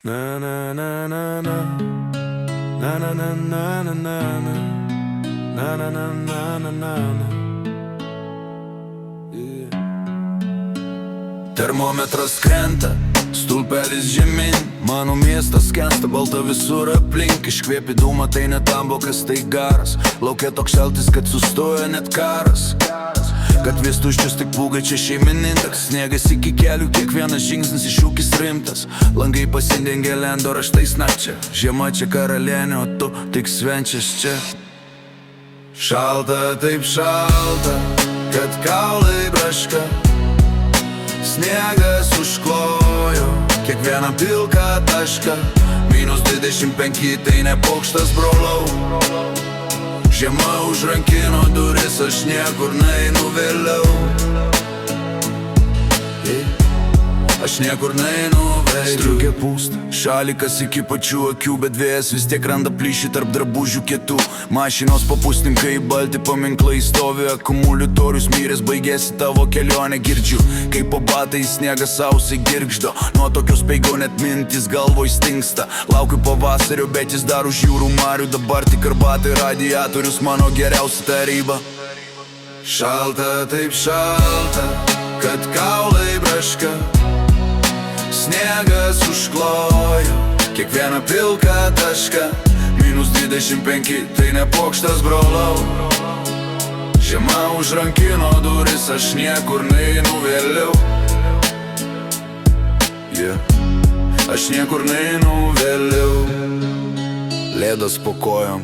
Na na na na na na na na na na na na na na na na na. Termometras krenta, stulpelis žemyn. Mano miestas skęsta, balta visur aplink. Iškvėpi dūmą, tai ne tambokas, tai garas. Lauke toks šaltis, kad sustoja net karas. Gatvės tuščios, tik pūga čia šeimininkas. Sniegas iki kelių, kiekvienas žingsnis iššūkis rimtas. Langai pasidengia lendo raštais nakčia. Žiema čia karalienė, o tu tik svenčias čia. Šalta, taip šalta, kad kaulai braška. Sniegas užklojo kiekvieną pilką tašką. -25, tai ne pokštas, brolau. Žiema užrankino duris, aš niekur neinu vėliau. Aš niekur neinu vėliau. Striukė pūsta, šalikas iki pačių akių, bet vėjas vis tiek randa plyšį tarp drabužių kietų. Mašinos papustinkai, balti paminklai stovi, akumuliatorius miręs, baigėsi tavo kelionė. Girdžiu, kaip po batai sniegas sausai girgždo. Nuo tokios peigau net mintis galvoj stingsta. Laukiu pavasario, bet jis dar už jūrų marių. Dabar tik arbatai, radiatorius, mano geriausia taryba. Šalta, taip šalta, kad kaulai braška. Sniegas užklojo kiekvieną pilką tašką. -25, tai ne pokštas, brolau. Žiema užrankino duris, aš niekur neinu vėliau. Aš niekur neinu vėliau. Lėdas po kojom,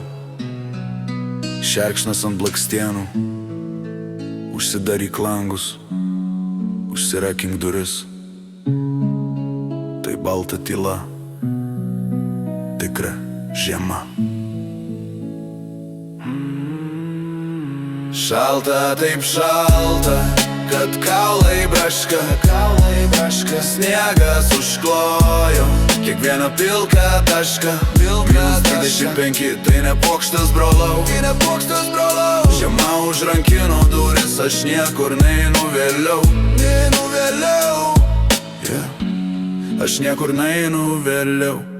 šerkšnas ant blakstienų. Užsidaryk langus, užsirakink duris. Tai balta tyla, tikra žiema. Šalta, taip šalta, kad kaulai braška. Sniegas užklojo kiekvieną pilką tašką. -25, tai ne pokštas, brolau. Žiema užrankino duris, aš niekur neinu vėliau. Aš niekur neinu vėliau.